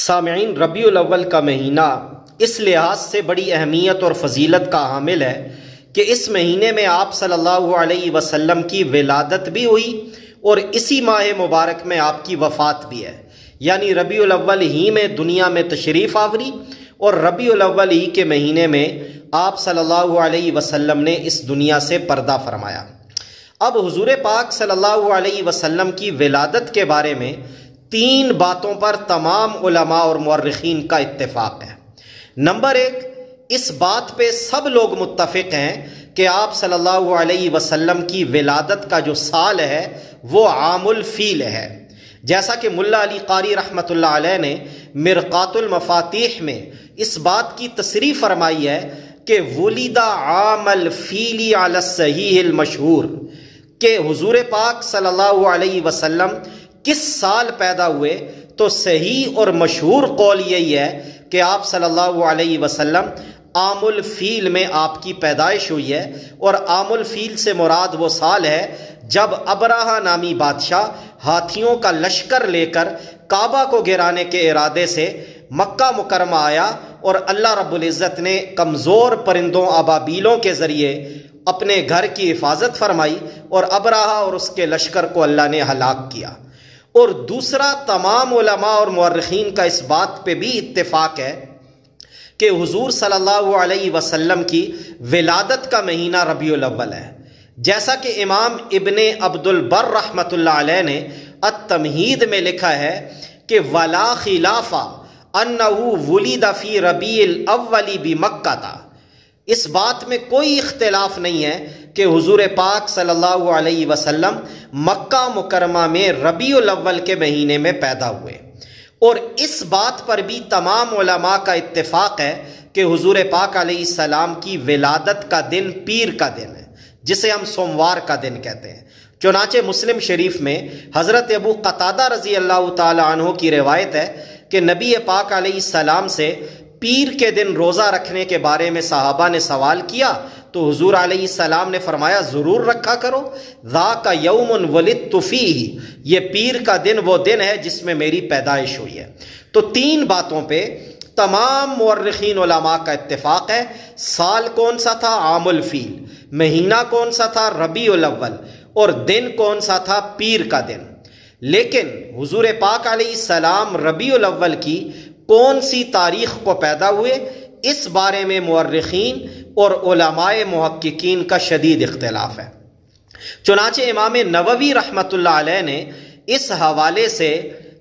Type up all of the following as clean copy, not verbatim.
سامعین، ربیع الاول کا مہینہ اس لحاظ سے بڑی اہمیت اور فضیلت کا حامل ہے کہ اس مہینے میں آپ صلی اللہ علیہ وسلم کی ولادت بھی ہوئی اور اسی ماہ مبارک میں آپ کی وفات بھی ہے، یعنی ربیع الاول ہی میں دنیا میں تشریف آوری اور ربیع الاول ہی کے مہینے میں آپ صلی اللہ علیہ وسلم نے اس دنیا سے پردہ فرمایا۔ اب حضور پاک صلی اللہ علیہ وسلم کی ولادت کے بارے میں 3 باتوں پر تمام علماء اور مورخین کا اتفاق ہے۔ نمبر 1، اس بات پہ سب لوگ متفق ہیں کہ آپ صلی اللہ علیہ وسلم کی ولادت کا جو سال ہے وہ عام الفیل ہے، جیسا کہ ملا علی قاری رحمۃ اللہ علیہ نے مرقات المفاتیح میں اس بات کی تصریح فرمائی ہے کہ ولد عام الفیل علی الصحیح المشہور، کہ حضور پاک صلی اللہ علیہ وسلم کس سال پیدا ہوئے، تو صحیح اور مشہور قول یہی ہے کہ آپ صلی اللہ علیہ وسلم عام الفیل میں آپ کی پیدائش ہوئی ہے، اور عام الفیل سے مراد وہ سال ہے جب ابرہہ نامی بادشاہ ہاتھیوں کا لشکر لے کر کعبہ کو گرانے کے ارادے سے مکہ مکرمہ آیا، اور اللہ رب العزت نے کمزور پرندوں ابابیلوں کے ذریعے اپنے گھر کی حفاظت فرمائی اور ابرہہ اور اس کے لشکر کو اللہ نے ہلاک کیا۔ اور دوسرا، تمام علماء اور مورخین کا اس بات پہ بھی اتفاق ہے کہ حضور صلی اللہ علیہ وسلم کی ولادت کا مہینہ ربیع الاول ہے، جیسا کہ امام ابن عبد البر رحمۃ اللہ علیہ نے التمہید میں لکھا ہے کہ ولا خلاف انہ ولد فی ربیع الاول بمکہ تھا، اس بات میں کوئی اختلاف نہیں ہے کہ حضور پاک صلی اللہ علیہ وسلم مکہ مکرمہ میں ربیع الاول کے مہینے میں پیدا ہوئے، اور اس بات پر بھی تمام علماء کا اتفاق ہے کہ حضور پاک علیہ السلام کی ولادت کا دن پیر کا دن ہے، جسے ہم سوموار کا دن کہتے ہیں۔ چنانچہ مسلم شریف میں حضرت ابو قتادہ رضی اللہ تعالی عنہ کی روایت ہے کہ نبی پاک علیہ السلام سے پیر کے دن روزہ رکھنے کے بارے میں صحابہ نے سوال کیا تو حضور علیہ السلام نے فرمایا ضرور رکھا کرو، ذاک یوم ولدت فیہ، یہ پیر کا دن وہ دن ہے جس میں میری پیدائش ہوئی ہے۔ تو 3 باتوں پہ تمام مورخین علماء کا اتفاق ہے، سال کون سا تھا؟ عام الفیل، مہینہ کون سا تھا؟ ربیع الاول، اور دن کون سا تھا؟ پیر کا دن۔ لیکن حضور پاک علیہ السلام ربیع الاول کی کون سی تاریخ کو پیدا ہوئے، اس بارے میں مورخین اور علماء محققین کا شدید اختلاف ہے۔ چنانچہ امام نووی رحمۃ اللہ علیہ نے اس حوالے سے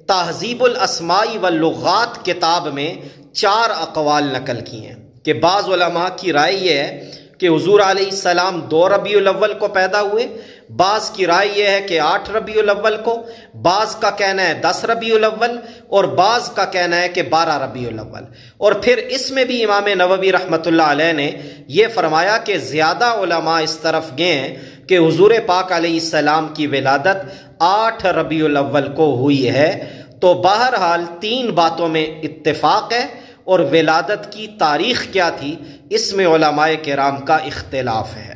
تہذیب الاسماء واللغات کتاب میں 4 اقوال نقل کی ہیں کہ بعض علماء کی رائے یہ ہے کہ حضور علیہ السلام 2 ربیع الاول کو پیدا ہوئے، بعض کی رائے یہ ہے کہ 8 ربیع الاول کو، بعض کا کہنا ہے 10 ربیع الاول، اور بعض کا کہنا ہے کہ 12 ربیع الاول۔ اور پھر اس میں بھی امام نووی رحمۃ اللہ علیہ نے یہ فرمایا کہ زیادہ علماء اس طرف گئے ہیں کہ حضور پاک علیہ السلام کی ولادت 8 ربیع الاول کو ہوئی ہے۔ تو بہرحال 3 باتوں میں اتفاق ہے، اور ولادت کی تاریخ کیا تھی اس میں علماء کرام کا اختلاف ہے۔